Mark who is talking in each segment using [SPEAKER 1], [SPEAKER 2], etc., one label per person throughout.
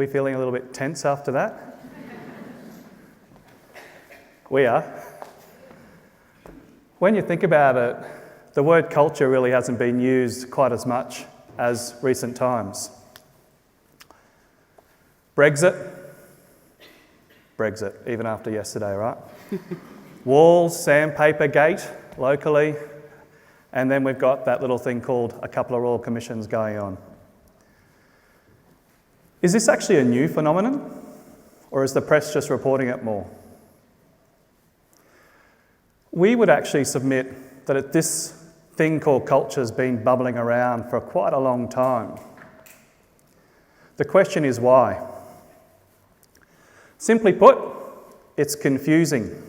[SPEAKER 1] we feeling a little bit tense after that? We are. When you think about it, the word culture really hasn't been used quite as much as recent times. Brexit, even after yesterday, right? Walls, sandpaper gate, locally, and then we've got that little thing called a couple of royal commissions going on. Is this actually a new phenomenon, or is the press just reporting it more? We would actually submit that this thing called culture has been bubbling around for quite a long time. The question is why? Simply put, it's confusing.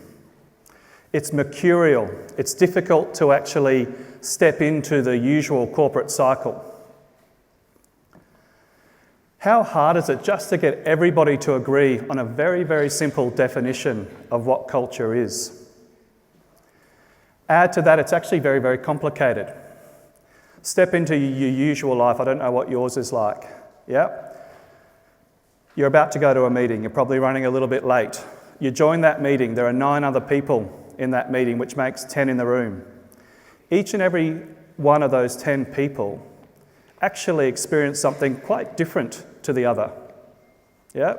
[SPEAKER 1] It's mercurial. It's difficult to actually step into the usual corporate cycle. How hard is it just to get everybody to agree on a very, very simple definition of what culture is? Add to that, it's actually very, very complicated. Step into your usual life. I don't know what yours is like. Yeah? You're about to go to a meeting. You're probably running a little bit late. You join that meeting. There are 9 other people in that meeting, which makes 10 in the room. Each and every one of those 10 people actually experience something quite different to the other. Yeah?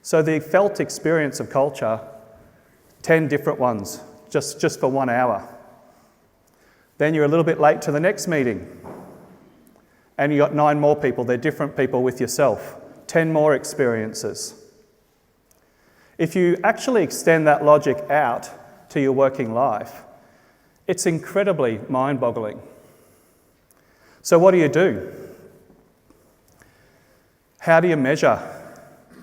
[SPEAKER 1] So the felt experience of culture, 10 different ones, just for 1 hour. Then you're a little bit late to the next meeting, and you got 9 more people. They're different people with yourself. 10 more experiences. If you actually extend that logic out to your working life, it's incredibly mind-boggling. So what do? How do you measure?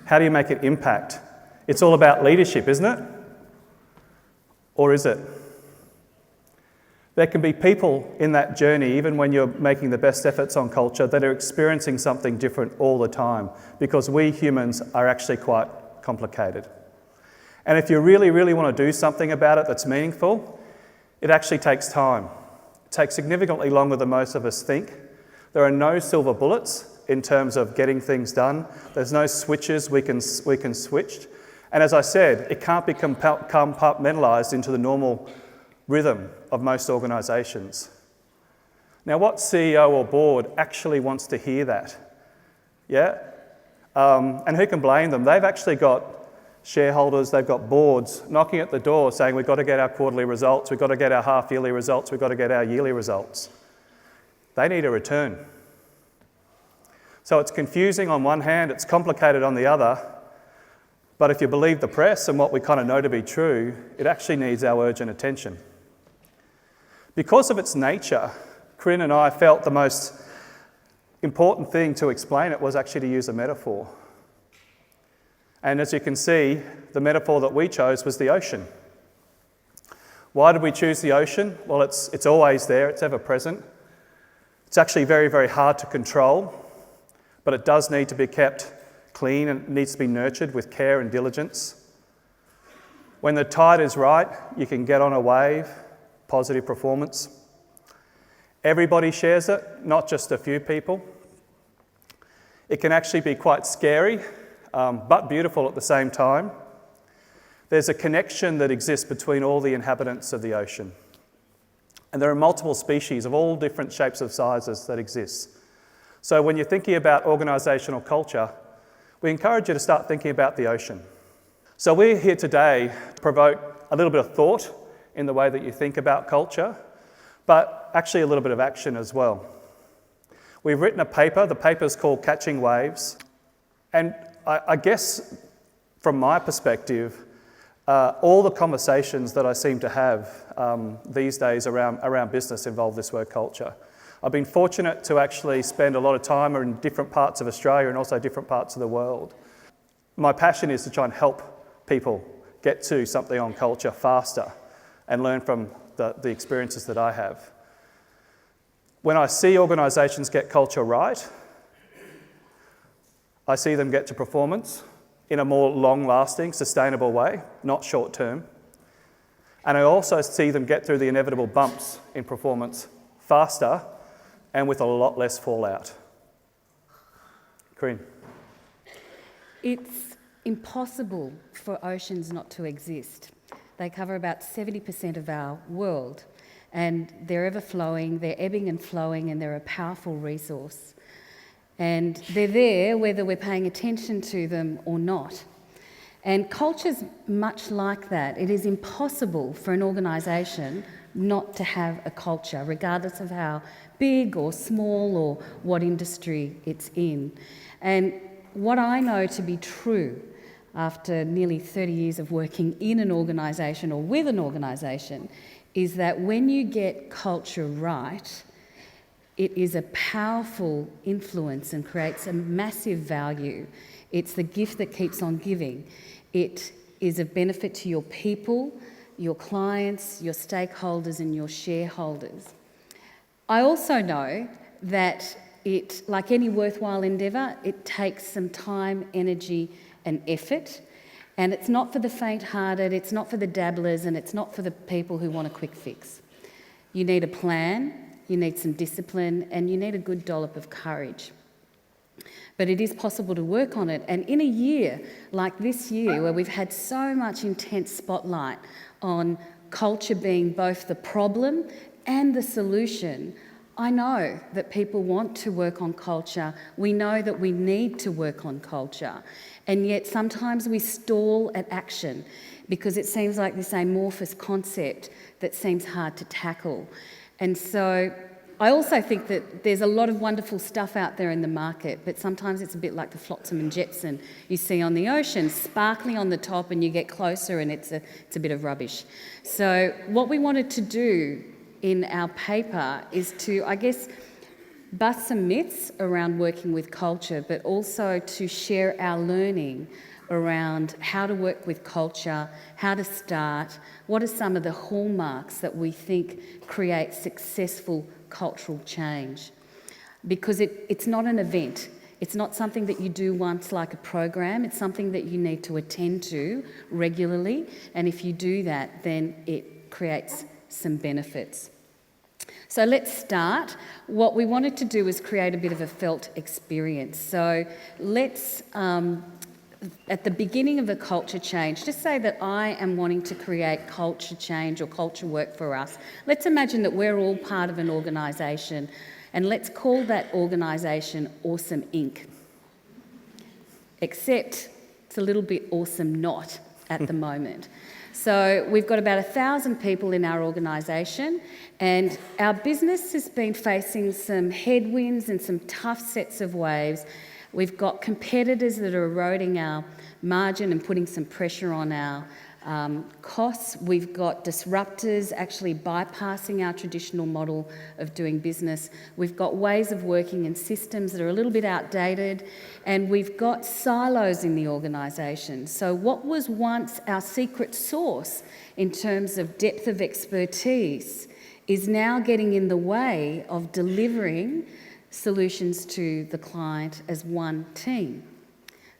[SPEAKER 1] How do you make it impact? It's all about leadership, isn't it? Or is it? There can be people in that journey, even when you're making the best efforts on culture, that are experiencing something different all the time, because we humans are actually quite complicated. And if you really, really want to do something about it that's meaningful, it actually takes time. It takes significantly longer than most of us think. There are no silver bullets in terms of getting things done. There's no switches we can switch. And as I said, it can't be compartmentalised into the normal rhythm of most organisations. Now, what CEO or board actually wants to hear that? Yeah? And who can blame them? They've actually got shareholders, they've got boards knocking at the door saying we've got to get our quarterly results, we've got to get our half-yearly results, we've got to get our yearly results. They need a return. So it's confusing on one hand, it's complicated on the other, but if you believe the press and what we kind of know to be true, it actually needs our urgent attention. Because of its nature, Corinne and I felt the most important thing to explain it was actually to use a metaphor. And as you can see, the metaphor that we chose was the ocean. Why did we choose the ocean? Well, it's always there, it's ever present. It's actually very, very hard to control, but it does need to be kept clean and it needs to be nurtured with care and diligence. When the tide is right, you can get on a wave, positive performance. Everybody shares it, not just a few people. It can actually be quite scary, but beautiful at the same time. There's a connection that exists between all the inhabitants of the ocean. And there are multiple species of all different shapes of sizes that exist. So when you're thinking about organisational culture, we encourage you to start thinking about the ocean. So we're here today to provoke a little bit of thought in the way that you think about culture, but actually a little bit of action as well. We've written a paper, the paper's called Catching Waves, and I guess from my perspective, all the conversations that I seem to have these days around business involve this word culture. I've been fortunate to actually spend a lot of time in different parts of Australia and also different parts of the world. My passion is to try and help people get to something on culture faster and learn from the experiences that I have. When I see organisations get culture right, I see them get to performance in a more long-lasting, sustainable way, not short-term. And I also see them get through the inevitable bumps in performance faster and with a lot less fallout. Corinne.
[SPEAKER 2] It's impossible for oceans not to exist. They cover about 70% of our world, and they're ever flowing, they're ebbing and flowing, and they're a powerful resource. And they're there whether we're paying attention to them or not. And culture's much like that. It is impossible for an organisation not to have a culture, regardless of how big or small or what industry it's in. And what I know to be true after nearly 30 years of working in an organisation or with an organisation is that when you get culture right, it is a powerful influence and creates a massive value. It's the gift that keeps on giving. It is of benefit to your people, your clients, your stakeholders and your shareholders. I also know that it, like any worthwhile endeavour, it takes some time, energy and effort. And it's not for the faint-hearted, it's not for the dabblers, and it's not for the people who want a quick fix. You need a plan, you need some discipline, and you need a good dollop of courage. But it is possible to work on it. And in a year like this year, where we've had so much intense spotlight on culture being both the problem and the solution, I know that people want to work on culture. We know that we need to work on culture. And yet sometimes we stall at action because it seems like this amorphous concept that seems hard to tackle. And so I also think that there's a lot of wonderful stuff out there in the market, but sometimes it's a bit like the flotsam and jetsam you see on the ocean, sparkling on the top, and you get closer and it's a bit of rubbish. So what we wanted to do in our paper is to, I guess, bust some myths around working with culture, but also to share our learning around how to work with culture, how to start, what are some of the hallmarks that we think create successful cultural change. Because it's not an event. It's not something that you do once like a program. It's something that you need to attend to regularly. And if you do that, then it creates some benefits. So let's start. What we wanted to do was create a bit of a felt experience. So let's, at the beginning of a culture change, just say that I am wanting to create culture change or culture work for us. Let's imagine that we're all part of an organisation, and let's call that organisation Awesome Inc. Except it's a little bit awesome not at the moment. So we've got about 1,000 people in our organisation, and our business has been facing some headwinds and some tough sets of waves. We've got competitors that are eroding our margin and putting some pressure on our costs. We've got disruptors actually bypassing our traditional model of doing business. We've got ways of working and systems that are a little bit outdated, and we've got silos in the organisation. So what was once our secret sauce in terms of depth of expertise is now getting in the way of delivering solutions to the client as one team.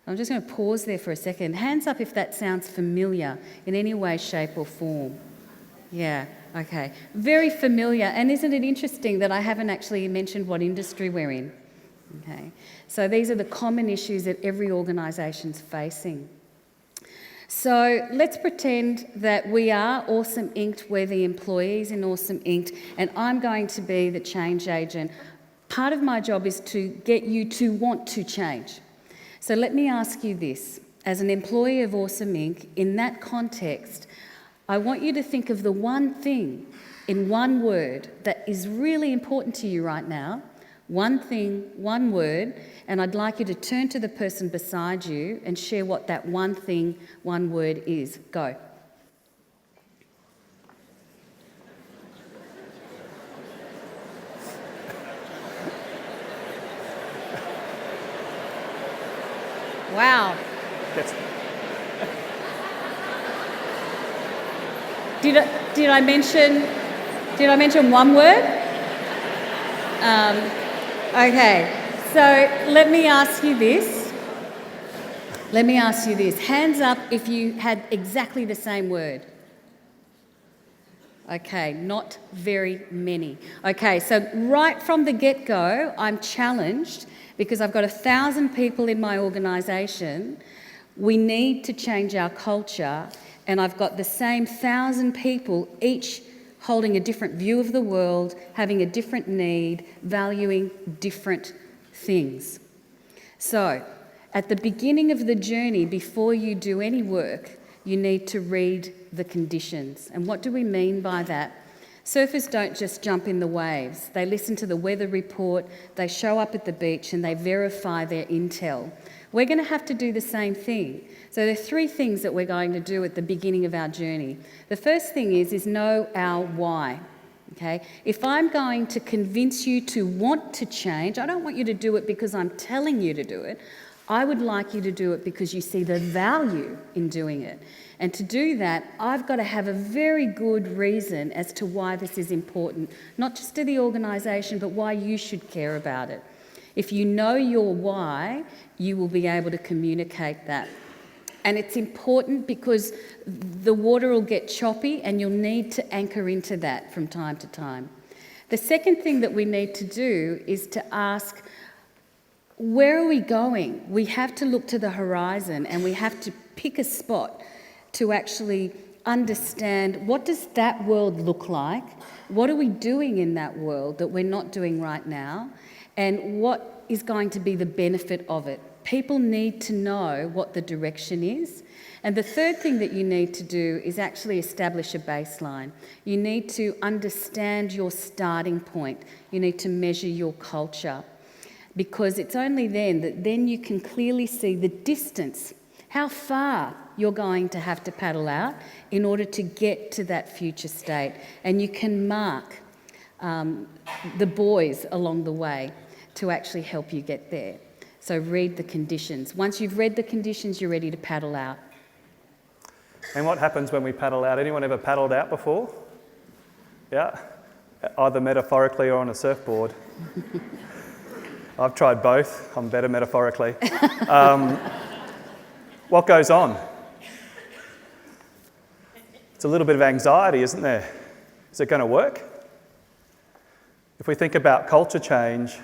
[SPEAKER 2] I'm just going to pause there for a second. Hands up if that sounds familiar in any way, shape or form. Yeah, okay. Very familiar. And isn't it interesting that I haven't actually mentioned what industry we're in? Okay. So these are the common issues that every organisation's facing. So let's pretend that we are Awesome Inc. We're the employees in Awesome Inc. And I'm going to be the change agent. Part of my job is to get you to want to change. So let me ask you this. As an employee of Awesome Inc., in that context, I want you to think of the one thing in one word that is really important to you right now. One thing, one word, and I'd like you to turn to the person beside you and share what that one thing, one word is. Go. Wow. Did I mention one word? Okay. So let me ask you this. Hands up if you had exactly the same word. Okay, not very many. Okay, so right from the get-go, I'm challenged because I've got 1,000 people in my organisation. We need to change our culture, and I've got the same 1,000 people, each holding a different view of the world, having a different need, valuing different things. So, at the beginning of the journey, before you do any work, you need to read the conditions. And what do we mean by that? Surfers don't just jump in the waves. They listen to the weather report, they show up at the beach and they verify their intel. We're going to have to do the same thing. So there are 3 things that we're going to do at the beginning of our journey. The first thing is know our why. Okay? If I'm going to convince you to want to change, I don't want you to do it because I'm telling you to do it. I would like you to do it because you see the value in doing it. And to do that, I've got to have a very good reason as to why this is important, not just to the organisation, but why you should care about it. If you know your why, you will be able to communicate that. And it's important because the water will get choppy and you'll need to anchor into that from time to time. The second thing that we need to do is to ask, where are we going? We have to look to the horizon and we have to pick a spot to actually understand, what does that world look like? What are we doing in that world that we're not doing right now? And what is going to be the benefit of it? People need to know what the direction is. And the third thing that you need to do is actually establish a baseline. You need to understand your starting point. You need to measure your culture. Because it's only then that you can clearly see the distance, how far you're going to have to paddle out in order to get to that future state. And you can mark the buoys along the way to actually help you get there. So read the conditions. Once you've read the conditions, you're ready to paddle out.
[SPEAKER 1] And what happens when we paddle out? Anyone ever paddled out before? Yeah? Either metaphorically or on a surfboard. I've tried both. I'm better metaphorically. What goes on? It's a little bit of anxiety, isn't there? Is it going to work? If we think about culture change,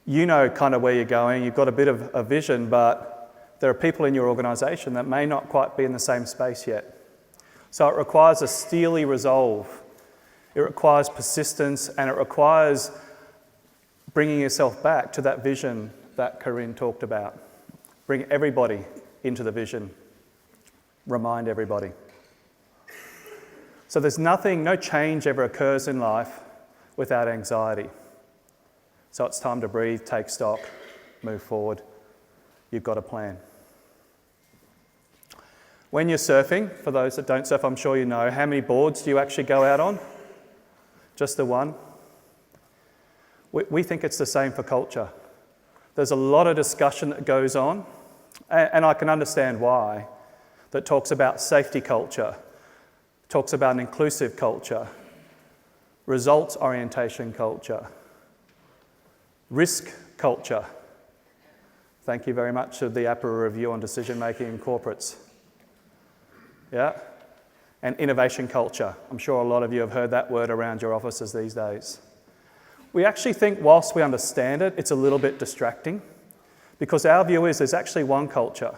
[SPEAKER 1] you know kind of where you're going, you've got a bit of a vision, but there are people in your organisation that may not quite be in the same space yet. So it requires a steely resolve, it requires persistence, and it requires bringing yourself back to that vision that Corinne talked about. Bring everybody into the vision. Remind everybody. So there's no change ever occurs in life without anxiety. So it's time to breathe, take stock, move forward. You've got a plan. When you're surfing, for those that don't surf, I'm sure you know, how many boards do you actually go out on? Just the one? We think it's the same for culture. There's a lot of discussion that goes on, and I can understand why, that talks about safety culture, talks about an inclusive culture, results orientation culture, risk culture. Thank you very much to the APRA review on decision making in corporates. Yeah? And innovation culture. I'm sure a lot of you have heard that word around your offices these days. We actually think, whilst we understand it, it's a little bit distracting because our view is there's actually one culture.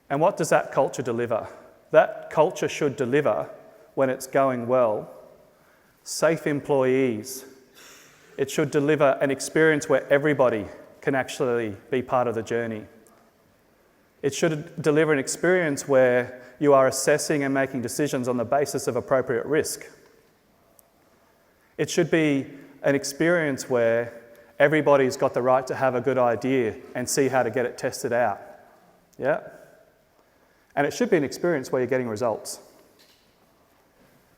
[SPEAKER 1] And what does that culture deliver? That culture should deliver, when it's going well, safe employees. It should deliver an experience where everybody can actually be part of the journey. It should deliver an experience where you are assessing and making decisions on the basis of appropriate risk. It should be an experience where everybody's got the right to have a good idea and see how to get it tested out. Yeah? And it should be an experience where you're getting results.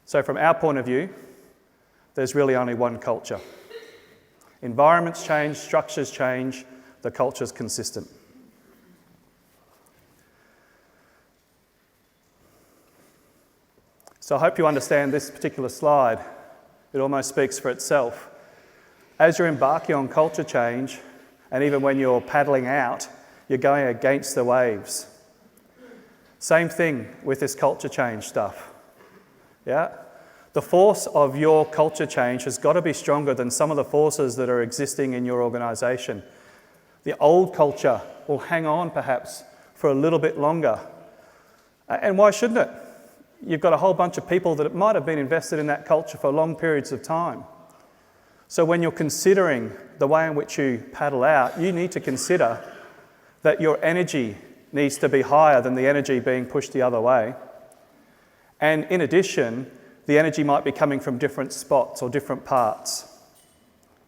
[SPEAKER 1] So from our point of view, there's really only one culture. Environments change, structures change, the culture's consistent. So I hope you understand this particular slide. It almost speaks for itself. As you're embarking on culture change, and even when you're paddling out, you're going against the waves. Same thing with this culture change stuff. Yeah? The force of your culture change has got to be stronger than some of the forces that are existing in your organisation. The old culture will hang on perhaps for a little bit longer. And why shouldn't it? You've got a whole bunch of people that might have been invested in that culture for long periods of time. So when you're considering the way in which you paddle out, you need to consider that your energy needs to be higher than the energy being pushed the other way. And in addition, the energy might be coming from different spots or different parts.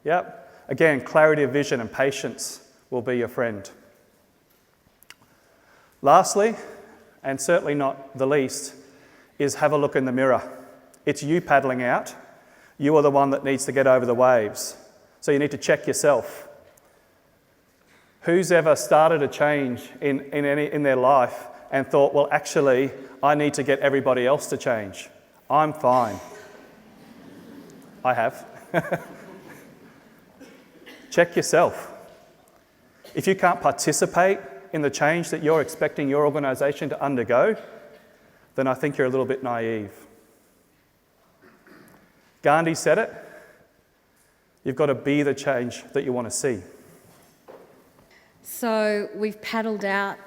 [SPEAKER 1] Yep. Again, clarity of vision and patience will be your friend. Lastly, and certainly not the least, is have a look in the mirror. It's you paddling out. You are the one that needs to get over the waves. So you need to check yourself. Who's ever started a change in their life and thought, well, actually, I need to get everybody else to change? I'm fine. I have. Check yourself. If you can't participate in the change that you're expecting your organisation to undergo, then I think you're a little bit naive. Gandhi said it. You've got to be the change that you want to see.
[SPEAKER 2] So we've paddled out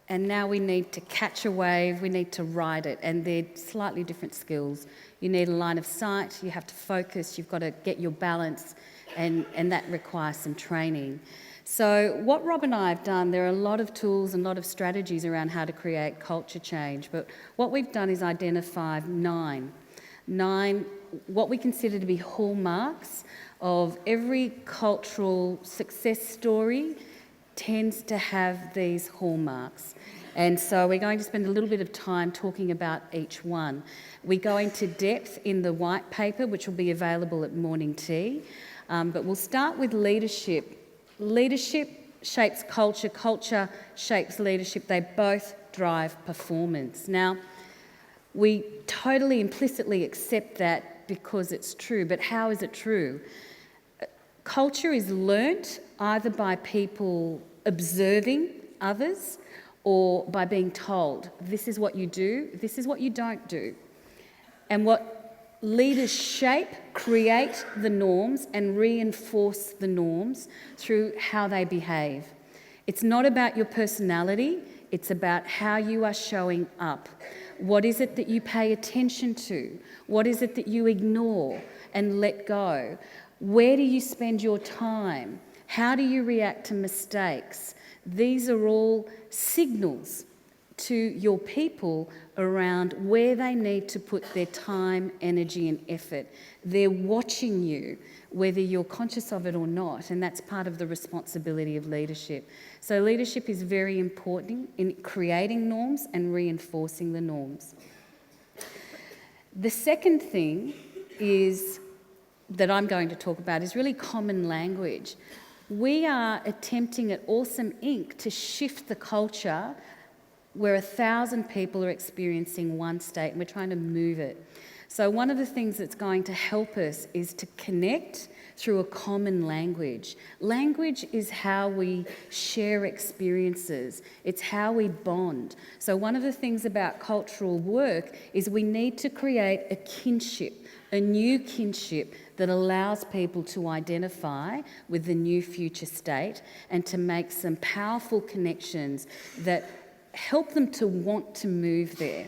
[SPEAKER 2] and now we need to catch a wave, we need to ride it, and they're slightly different skills. You need a line of sight, you have to focus, you've got to get your balance, and that requires some training. So what Rob and I have done, there are a lot of tools and a lot of strategies around how to create culture change, but what we've done is identify nine what we consider to be hallmarks of every cultural success story tends to have these hallmarks. And so we're going to spend a little bit of time talking about each one. We go into depth in the white paper, which will be available at morning tea, but we'll start with leadership. Leadership shapes culture, culture shapes leadership. They both drive performance. Now, we totally implicitly accept that because it's true, but how is it true? Culture is learnt either by people observing others or by being told, this is what you do, this is what you don't do. And what leaders shape, create the norms and reinforce the norms through how they behave. It's not about your personality, it's about how you are showing up. What is it that you pay attention to? What is it that you ignore and let go? Where do you spend your time? How do you react to mistakes? These are all signals to your people around where they need to put their time, energy and effort. They're watching you, whether you're conscious of it or not, and that's part of the responsibility of leadership. So leadership is very important in creating norms and reinforcing the norms. The second thing that I'm going to talk about is really common language. We are attempting at Awesome Inc. to shift the culture where 1,000 people are experiencing one state, and we're trying to move it. So one of the things that's going to help us is to connect through a common language. Language is how we share experiences. It's how we bond. So one of the things about cultural work is we need to create a kinship, a new kinship that allows people to identify with the new future state and to make some powerful connections that help them to want to move there.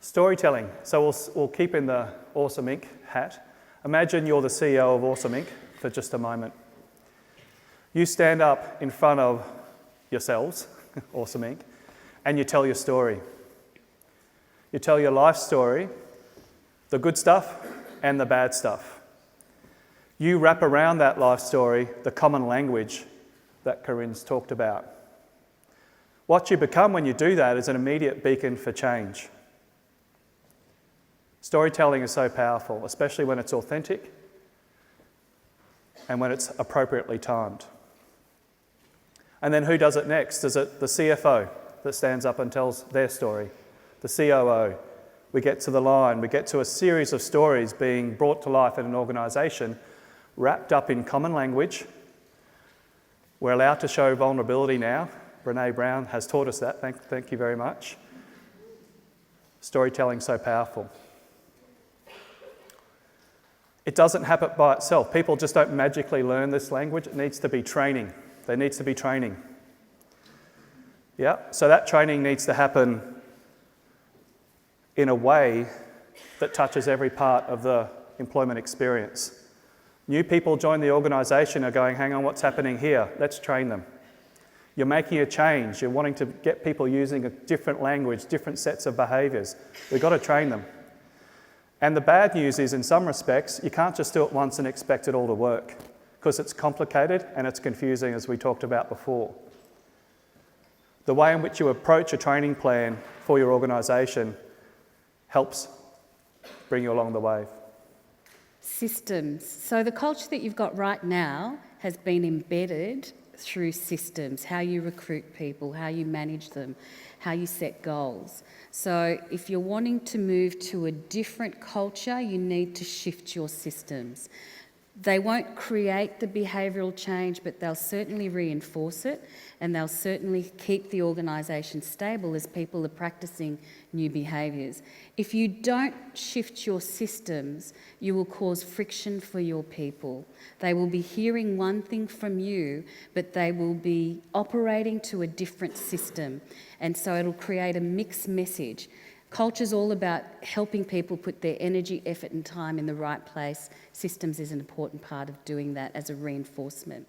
[SPEAKER 1] Storytelling. So we'll keep in the Awesome Inc. hat. Imagine you're the CEO of Awesome Inc. for just a moment. You stand up in front of yourselves, Awesome Inc., and you tell your story. You tell your life story, the good stuff and the bad stuff. You wrap around that life story the common language that Corinne's talked about. What you become when you do that is an immediate beacon for change. Storytelling is so powerful, especially when it's authentic and when it's appropriately timed. And then who does it next? Is it the CFO that stands up and tells their story? The COO? We get to the line, we get to a series of stories being brought to life in an organisation, wrapped up in common language. We're allowed to show vulnerability now. Brene Brown has taught us that, thank you very much. storytelling so powerful? It doesn't happen by itself. People just don't magically learn this language. It needs to be training. There needs to be training. Yeah, so that training needs to happen in a way that touches every part of the employment experience. New people join the organisation are going, hang on, what's happening here? Let's train them. You're making a change. You're wanting to get people using a different language, different sets of behaviours. We've got to train them. And the bad news is, in some respects, you can't just do it once and expect it all to work, because it's complicated and it's confusing, as we talked about before. The way in which you approach a training plan for your organisation helps bring you along the way.
[SPEAKER 2] Systems. So the culture that you've got right now has been embedded through systems, how you recruit people, how you manage them, how you set goals. So if you're wanting to move to a different culture, you need to shift your systems. They won't create the behavioural change, but they'll certainly reinforce it, and they'll certainly keep the organisation stable as people are practising new behaviours. If you don't shift your systems, you will cause friction for your people. They will be hearing one thing from you, but they will be operating to a different system, and so it'll create a mixed message. Culture's all about helping people put their energy, effort and time in the right place. Systems is an important part of doing that as a reinforcement.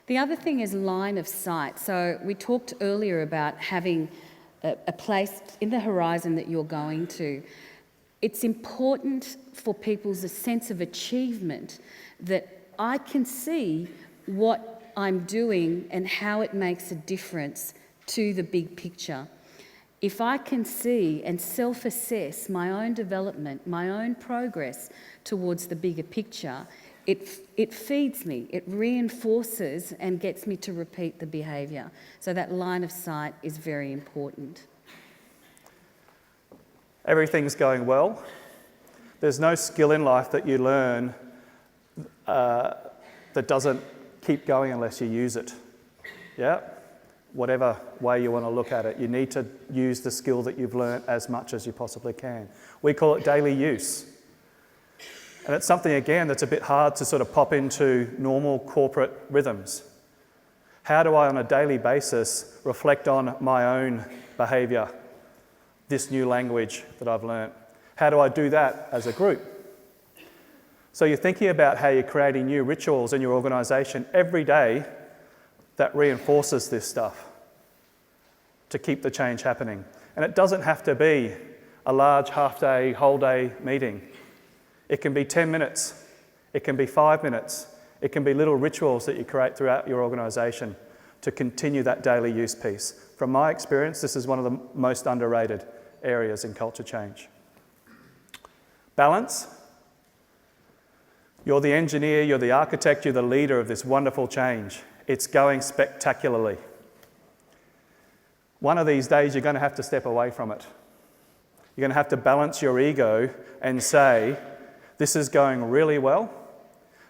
[SPEAKER 2] The other thing is line of sight. So we talked earlier about having a place in the horizon that you're going to. It's important for people's sense of achievement that I can see what I'm doing and how it makes a difference to the big picture. If I can see and self-assess my own development, my own progress towards the bigger picture, it feeds me, it reinforces and gets me to repeat the behaviour. So that line of sight is very important.
[SPEAKER 1] Everything's going well. There's no skill in life that you learn that doesn't keep going unless you use it. Yeah? Whatever way you want to look at it, you need to use the skill that you've learnt as much as you possibly can. We call it daily use. And it's something, again, that's a bit hard to sort of pop into normal corporate rhythms. How do I, on a daily basis, reflect on my own behaviour, this new language that I've learnt? How do I do that as a group? So you're thinking about how you're creating new rituals in your organisation every day that reinforces this stuff to keep the change happening. And it doesn't have to be a large half-day, whole-day meeting. It can be 10 minutes. It can be 5 minutes. It can be little rituals that you create throughout your organisation to continue that daily use piece. From my experience, this is one of the most underrated areas in culture change. Balance. You're the engineer, you're the architect, you're the leader of this wonderful change. It's going spectacularly. One of these days, you're going to have to step away from it. You're going to have to balance your ego and say, this is going really well.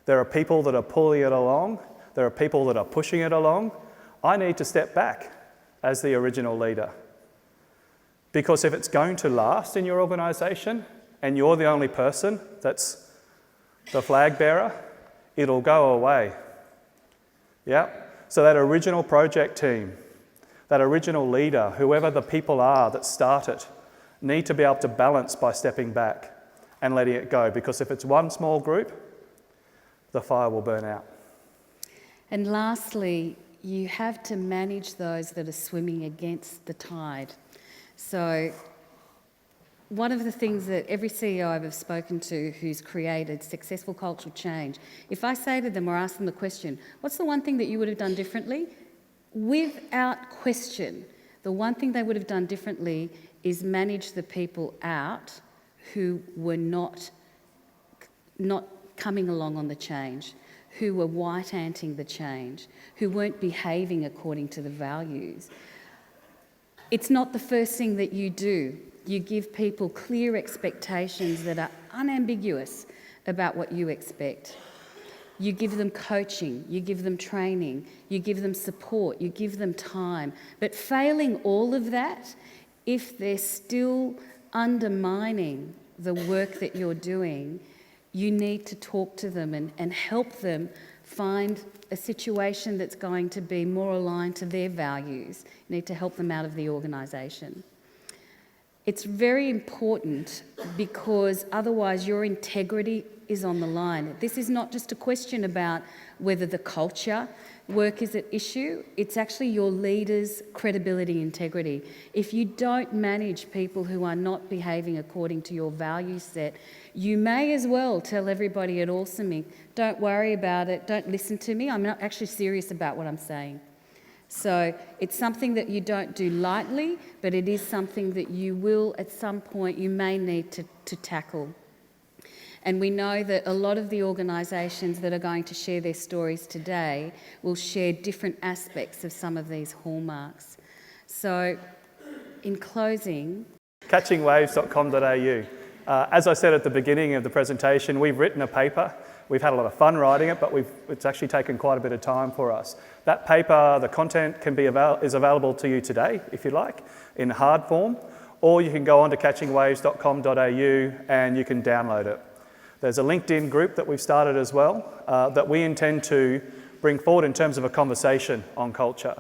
[SPEAKER 1] There are people that are pulling it along. There are people that are pushing it along. I need to step back as the original leader. Because if it's going to last in your organisation and you're the only person that's the flag bearer, it'll go away. Yeah? So that original project team, that original leader, whoever the people are that start it, need to be able to balance by stepping back and letting it go. Because if it's one small group, the fire will burn out.
[SPEAKER 2] And lastly, you have to manage those that are swimming against the tide. So one of the things that every CEO I've ever spoken to who's created successful cultural change, if I say to them or ask them the question, what's the one thing that you would have done differently? Without question, the one thing they would have done differently is manage the people out who were not coming along on the change, who were white-anting the change, who weren't behaving according to the values. It's not the first thing that you do. You give people clear expectations that are unambiguous about what you expect. You give them coaching, you give them training, you give them support, you give them time. But failing all of that, if they're still undermining the work that you're doing, you need to talk to them and help them find a situation that's going to be more aligned to their values. You need to help them out of the organisation. It's very important because otherwise your integrity is on the line. This is not just a question about whether the culture work is at issue, it's actually your leaders' credibility, integrity. If you don't manage people who are not behaving according to your value set, you may as well tell everybody at Awesome, don't worry about it, don't listen to me, I'm not actually serious about what I'm saying. So it's something that you don't do lightly, but it is something that you will, at some point, you may need to tackle. And we know that a lot of the organisations that are going to share their stories today will share different aspects of some of these hallmarks. So, in closing...
[SPEAKER 1] catchingwaves.com.au. As I said at the beginning of the presentation, we've written a paper. We've had a lot of fun writing it, but it's actually taken quite a bit of time for us. That paper, the content is available to you today, if you like, in hard form, or you can go on to catchingwaves.com.au and you can download it. There's a LinkedIn group that we've started as well that we intend to bring forward in terms of a conversation on culture.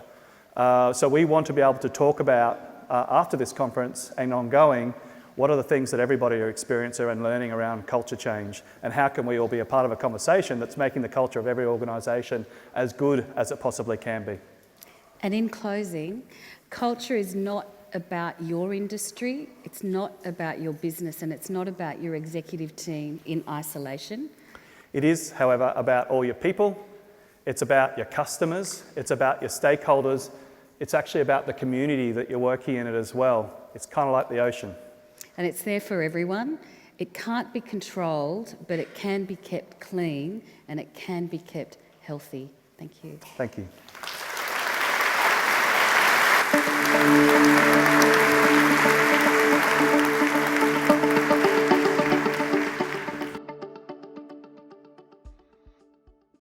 [SPEAKER 1] So we want to be able to talk about, after this conference and ongoing, what are the things that everybody are experiencing and learning around culture change, and how can we all be a part of a conversation that's making the culture of every organisation as good as it possibly can be.
[SPEAKER 2] And in closing, culture is not about your industry, it's not about your business, and it's not about your executive team in isolation.
[SPEAKER 1] It is, however, about all your people, it's about your customers, it's about your stakeholders, it's actually about the community that you're working in it as well. It's kind of like the ocean.
[SPEAKER 2] And it's there for everyone. It can't be controlled, but it can be kept clean and it can be kept healthy. Thank you.
[SPEAKER 1] Thank you.